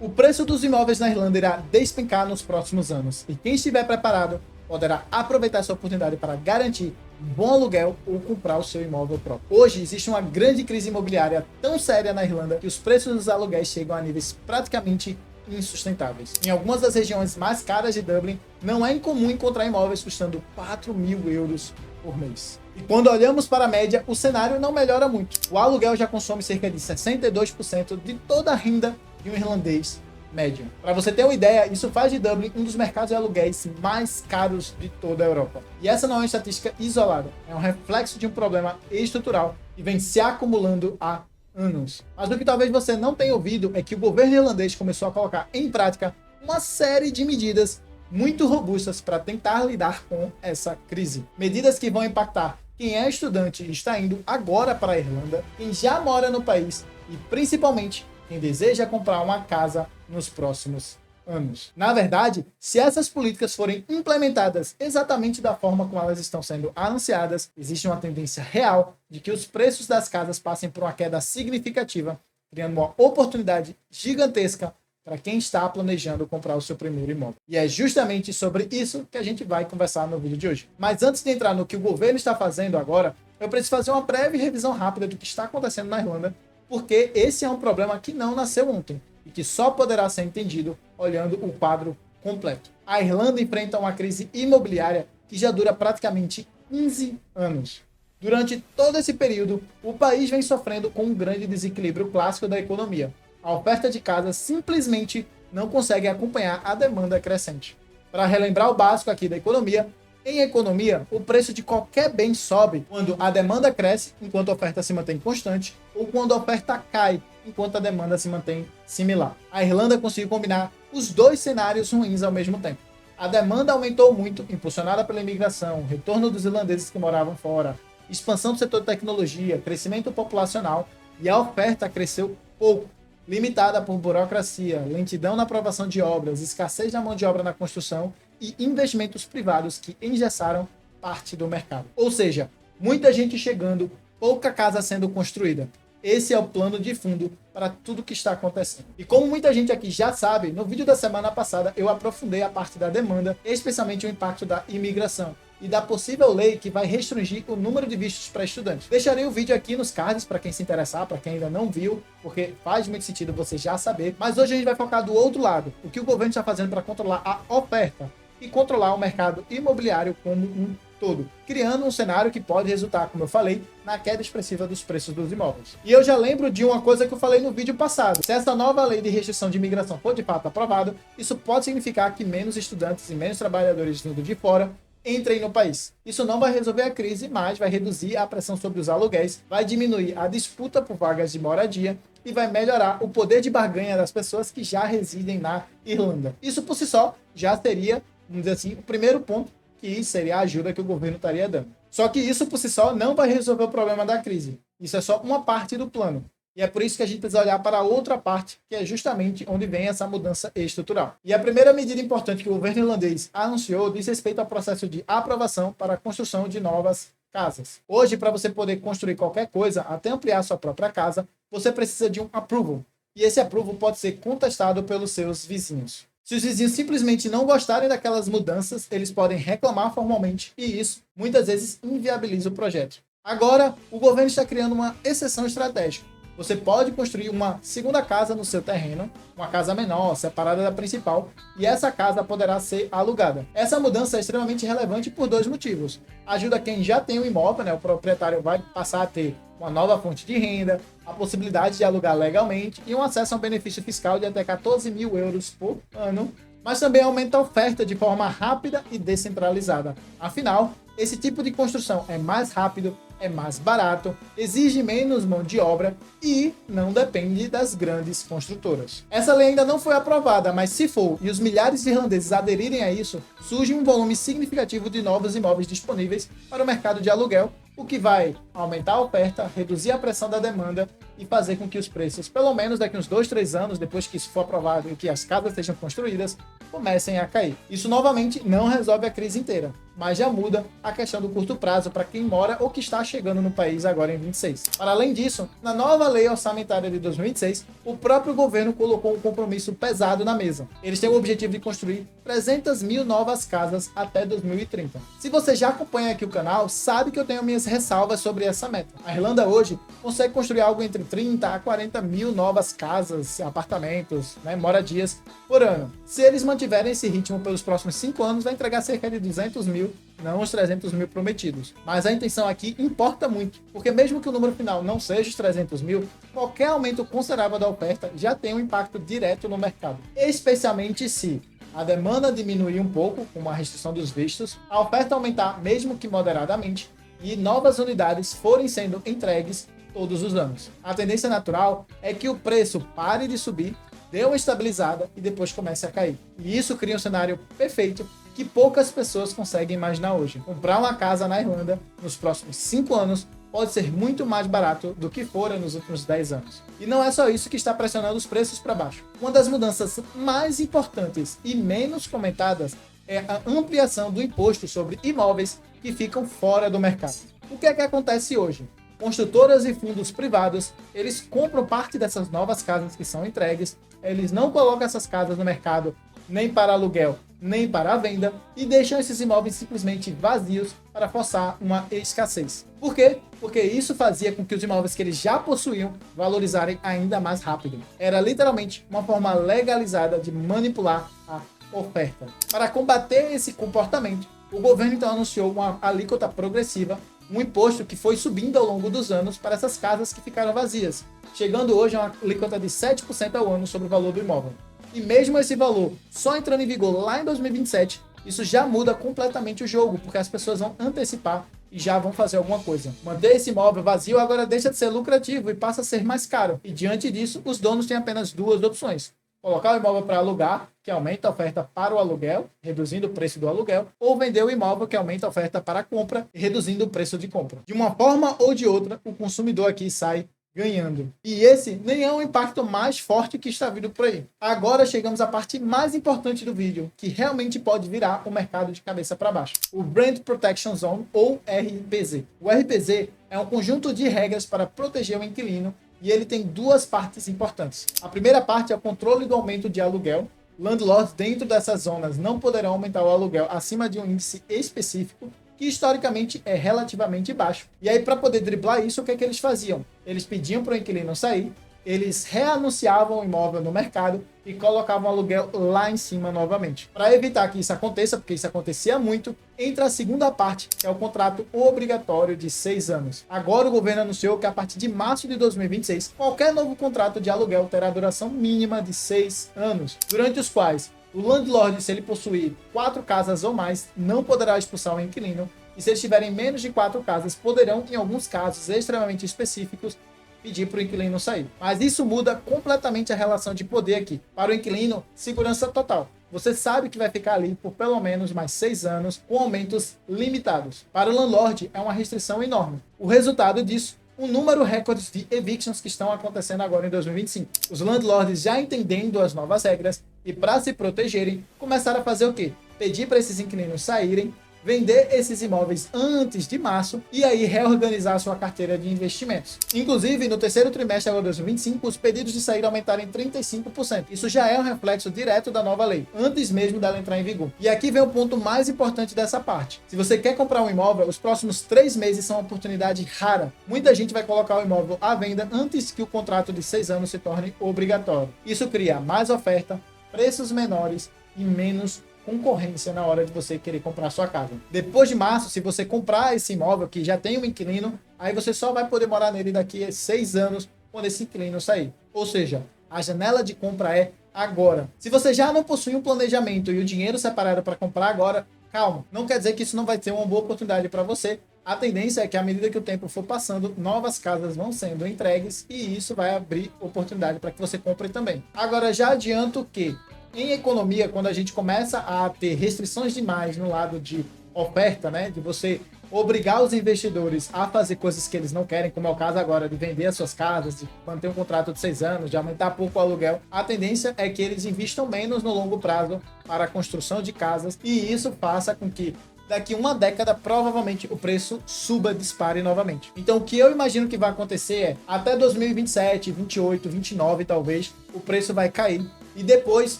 O preço dos imóveis na Irlanda irá despencar nos próximos anos, e quem estiver preparado poderá aproveitar essa oportunidade para garantir um bom aluguel ou comprar o seu imóvel próprio. Hoje existe uma grande crise imobiliária tão séria na Irlanda que os preços dos aluguéis chegam a níveis praticamente insustentáveis. Em algumas das regiões mais caras de Dublin, não é incomum encontrar imóveis custando 4.000 euros por mês. E quando olhamos para a média, o cenário não melhora muito. O aluguel já consome cerca de 62% de toda a renda de um irlandês médio. Para você ter uma ideia, isso faz de Dublin um dos mercados de aluguéis mais caros de toda a Europa. E essa não é uma estatística isolada, é um reflexo de um problema estrutural que vem se acumulando há anos. Mas o que talvez você não tenha ouvido é que o governo irlandês começou a colocar em prática uma série de medidas muito robustas para tentar lidar com essa crise. Medidas que vão impactar quem é estudante e está indo agora para a Irlanda, quem já mora no país e principalmente quem deseja comprar uma casa nos próximos anos. Na verdade, se essas políticas forem implementadas exatamente da forma como elas estão sendo anunciadas, existe uma tendência real de que os preços das casas passem por uma queda significativa, criando uma oportunidade gigantesca para quem está planejando comprar o seu primeiro imóvel. E é justamente sobre isso que a gente vai conversar no vídeo de hoje. Mas antes de entrar no que o governo está fazendo agora, eu preciso fazer uma breve revisão rápida do que está acontecendo na Irlanda, porque esse é um problema que não nasceu ontem e que só poderá ser entendido olhando o quadro completo. A Irlanda enfrenta uma crise imobiliária que já dura praticamente 15 anos. Durante todo esse período, o país vem sofrendo com um grande desequilíbrio clássico da economia. A oferta de casas simplesmente não consegue acompanhar a demanda crescente. Para relembrar o básico aqui da economia, em economia, o preço de qualquer bem sobe quando a demanda cresce enquanto a oferta se mantém constante ou quando a oferta cai enquanto a demanda se mantém similar. A Irlanda conseguiu combinar os dois cenários ruins ao mesmo tempo. A demanda aumentou muito, impulsionada pela imigração, retorno dos irlandeses que moravam fora, expansão do setor de tecnologia, crescimento populacional, e a oferta cresceu pouco, limitada por burocracia, lentidão na aprovação de obras, escassez da mão de obra na construção e investimentos privados que engessaram parte do mercado. Ou seja, muita gente chegando, pouca casa sendo construída. Esse é o plano de fundo para tudo que está acontecendo. E como muita gente aqui já sabe, no vídeo da semana passada eu aprofundei a parte da demanda, especialmente o impacto da imigração e da possível lei que vai restringir o número de vistos para estudantes. Deixarei o vídeo aqui nos cards para quem se interessar, para quem ainda não viu, porque faz muito sentido você já saber. Mas hoje a gente vai focar do outro lado, o que o governo está fazendo para controlar a oferta e controlar o mercado imobiliário como um todo, criando um cenário que pode resultar, como eu falei, na queda expressiva dos preços dos imóveis. E eu já lembro de uma coisa que eu falei no vídeo passado. Se essa nova lei de restrição de imigração for de fato aprovada, isso pode significar que menos estudantes e menos trabalhadores vindo de fora entrem no país. Isso não vai resolver a crise, mas vai reduzir a pressão sobre os aluguéis, vai diminuir a disputa por vagas de moradia e vai melhorar o poder de barganha das pessoas que já residem na Irlanda. Isso por si só já seria, vamos dizer assim, o primeiro ponto, que seria a ajuda que o governo estaria dando. Só que isso por si só não vai resolver o problema da crise. Isso é só uma parte do plano. E é por isso que a gente precisa olhar para a outra parte, que é justamente onde vem essa mudança estrutural. E a primeira medida importante que o governo irlandês anunciou diz respeito ao processo de aprovação para a construção de novas casas. Hoje, para você poder construir qualquer coisa, até ampliar sua própria casa, você precisa de um approval. E esse approval pode ser contestado pelos seus vizinhos. Se os vizinhos simplesmente não gostarem daquelas mudanças, eles podem reclamar formalmente e isso, muitas vezes, inviabiliza o projeto. Agora, o governo está criando uma exceção estratégica. Você pode construir uma segunda casa no seu terreno, uma casa menor, separada da principal, e essa casa poderá ser alugada. Essa mudança é extremamente relevante por dois motivos. Ajuda quem já tem um imóvel, né? O proprietário vai passar a ter uma nova fonte de renda, a possibilidade de alugar legalmente e um acesso a um benefício fiscal de até 14.000 euros por ano, mas também aumenta a oferta de forma rápida e descentralizada. Afinal, esse tipo de construção é mais rápido, é mais barato, exige menos mão de obra e não depende das grandes construtoras. Essa lei ainda não foi aprovada, mas se for e os milhares de irlandeses aderirem a isso, surge um volume significativo de novos imóveis disponíveis para o mercado de aluguel, o que vai aumentar a oferta, reduzir a pressão da demanda e fazer com que os preços, pelo menos daqui uns 2, 3 anos, depois que isso for aprovado e que as casas sejam construídas, comecem a cair. Isso novamente não resolve a crise inteira, mas já muda a questão do curto prazo para quem mora ou que está chegando no país agora em 26. Para além disso, na nova lei orçamentária de 2026, o próprio governo colocou um compromisso pesado na mesa. Eles têm o objetivo de construir 300 mil novas casas até 2030. Se você já acompanha aqui o canal, sabe que eu tenho minhas ressalvas sobre essa meta. A Irlanda hoje consegue construir algo entre 30 a 40 mil novas casas, apartamentos, moradias por ano. Se eles mantiverem esse ritmo pelos próximos 5 anos, vai entregar cerca de 200 mil, não os 300 mil prometidos. Mas a intenção aqui importa muito, porque mesmo que o número final não seja os 300 mil, qualquer aumento considerável da oferta já tem um impacto direto no mercado. Especialmente se a demanda diminuir um pouco, com uma restrição dos vistos, a oferta aumentar mesmo que moderadamente, e novas unidades forem sendo entregues todos os anos. A tendência natural é que o preço pare de subir, dê uma estabilizada e depois comece a cair. E isso cria um cenário perfeito que poucas pessoas conseguem imaginar hoje. Comprar uma casa na Irlanda nos próximos 5 anos pode ser muito mais barato do que fora nos últimos 10 anos. E não é só isso que está pressionando os preços para baixo. Uma das mudanças mais importantes e menos comentadas é a ampliação do imposto sobre imóveis que ficam fora do mercado. O que é que acontece hoje? Construtoras e fundos privados, eles compram parte dessas novas casas que são entregues, eles não colocam essas casas no mercado nem para aluguel, nem para a venda, e deixam esses imóveis simplesmente vazios para forçar uma escassez. Por quê? Porque isso fazia com que os imóveis que eles já possuíam valorizarem ainda mais rápido. Era literalmente uma forma legalizada de manipular a oferta. Para combater esse comportamento, o governo então anunciou uma alíquota progressiva, um imposto que foi subindo ao longo dos anos para essas casas que ficaram vazias, chegando hoje a uma alíquota de 7% ao ano sobre o valor do imóvel. E mesmo esse valor só entrando em vigor lá em 2027, isso já muda completamente o jogo, porque as pessoas vão antecipar e já vão fazer alguma coisa. Manter esse imóvel vazio agora deixa de ser lucrativo e passa a ser mais caro. E diante disso, os donos têm apenas duas opções: colocar o imóvel para alugar, que aumenta a oferta para o aluguel, reduzindo o preço do aluguel, ou vender o imóvel, que aumenta a oferta para a compra, reduzindo o preço de compra. De uma forma ou de outra, o consumidor aqui sai ganhando. E esse nem é o impacto mais forte que está vindo por aí. Agora chegamos à parte mais importante do vídeo, que realmente pode virar o mercado de cabeça para baixo. O Rent Protection Zone, ou RPZ. O RPZ é um conjunto de regras para proteger o inquilino, e ele tem duas partes importantes. A primeira parte é o controle do aumento de aluguel. Landlords dentro dessas zonas não poderão aumentar o aluguel acima de um índice específico, que historicamente é relativamente baixo. E aí, para poder driblar isso, o que é que eles faziam? Eles pediam para o inquilino sair, eles reanunciavam o imóvel no mercado e colocavam o aluguel lá em cima novamente. Para evitar que isso aconteça, porque isso acontecia muito, entra a segunda parte, que é o contrato obrigatório de 6 anos. Agora o governo anunciou que a partir de março de 2026, qualquer novo contrato de aluguel terá duração mínima de 6 anos, durante os quais o landlord, se ele possuir 4 casas ou mais, não poderá expulsar o inquilino, e se eles tiverem menos de 4 casas, poderão, em alguns casos extremamente específicos, pedir para o inquilino sair. Mas isso muda completamente a relação de poder aqui. Para o inquilino, segurança total. Você sabe que vai ficar ali por pelo menos mais 6 anos, com aumentos limitados. Para o landlord, é uma restrição enorme. O resultado disso, um número recorde de evictions que estão acontecendo agora em 2025. Os landlords, já entendendo as novas regras e para se protegerem, começaram a fazer o quê? Pedir para esses inquilinos saírem, vender esses imóveis antes de março e aí reorganizar a sua carteira de investimentos. Inclusive, no terceiro trimestre de 2025, os pedidos de saída aumentaram em 35%. Isso já é um reflexo direto da nova lei, antes mesmo dela entrar em vigor. E aqui vem o ponto mais importante dessa parte. Se você quer comprar um imóvel, os próximos 3 meses são uma oportunidade rara. Muita gente vai colocar o imóvel à venda antes que o contrato de 6 anos se torne obrigatório. Isso cria mais oferta, preços menores e menos concorrência na hora de você querer comprar sua casa. Depois de março, se você comprar esse imóvel que já tem um inquilino, aí você só vai poder morar nele daqui a 6 anos quando esse inquilino sair. Ou seja, a janela de compra é agora. Se você já não possui um planejamento e o dinheiro separado para comprar agora, calma. Não quer dizer que isso não vai ter uma boa oportunidade para você. A tendência é que à medida que o tempo for passando, novas casas vão sendo entregues e isso vai abrir oportunidade para que você compre também. Agora, já adianto que em economia, quando a gente começa a ter restrições demais no lado de oferta, né, de você obrigar os investidores a fazer coisas que eles não querem, como é o caso agora de vender as suas casas, de manter um contrato de 6 anos, de aumentar pouco o aluguel, a tendência é que eles investam menos no longo prazo para a construção de casas e isso faça com que daqui uma década, provavelmente o preço suba, dispare novamente. Então, o que eu imagino que vai acontecer é, até 2027, 28, 29 talvez, o preço vai cair. E depois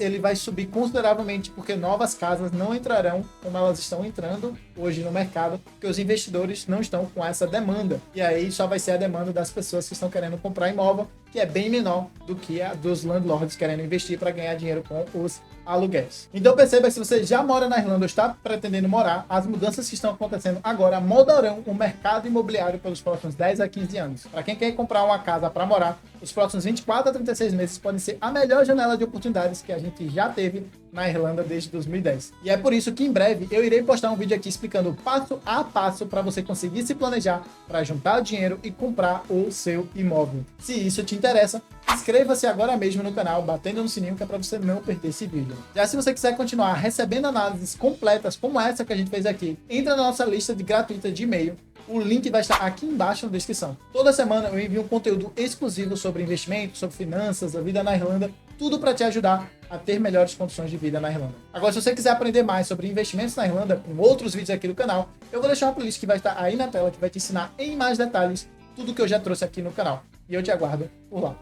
ele vai subir consideravelmente, porque novas casas não entrarão como elas estão entrando hoje no mercado, porque os investidores não estão com essa demanda. E aí só vai ser a demanda das pessoas que estão querendo comprar imóvel, que é bem menor do que a dos landlords querendo investir para ganhar dinheiro com os aluguéis. Então perceba que se você já mora na Irlanda ou está pretendendo morar, as mudanças que estão acontecendo agora moldarão o mercado imobiliário pelos próximos 10 a 15 anos. Para quem quer comprar uma casa para morar, os próximos 24 a 36 meses podem ser a melhor janela de oportunidades que a gente já teve na Irlanda desde 2010. E é por isso que em breve eu irei postar um vídeo aqui explicando passo a passo para você conseguir se planejar para juntar dinheiro e comprar o seu imóvel. Se isso te interessa, inscreva-se agora mesmo no canal, batendo no sininho, que é para você não perder esse vídeo. Já se você quiser continuar recebendo análises completas como essa que a gente fez aqui, entra na nossa lista gratuita de e-mail. O link vai estar aqui embaixo na descrição. Toda semana eu envio um conteúdo exclusivo sobre investimento, sobre finanças, a vida na Irlanda, tudo para te ajudar a ter melhores condições de vida na Irlanda. Agora, se você quiser aprender mais sobre investimentos na Irlanda, com outros vídeos aqui do canal, eu vou deixar uma playlist que vai estar aí na tela, que vai te ensinar em mais detalhes tudo que eu já trouxe aqui no canal. E eu te aguardo por lá.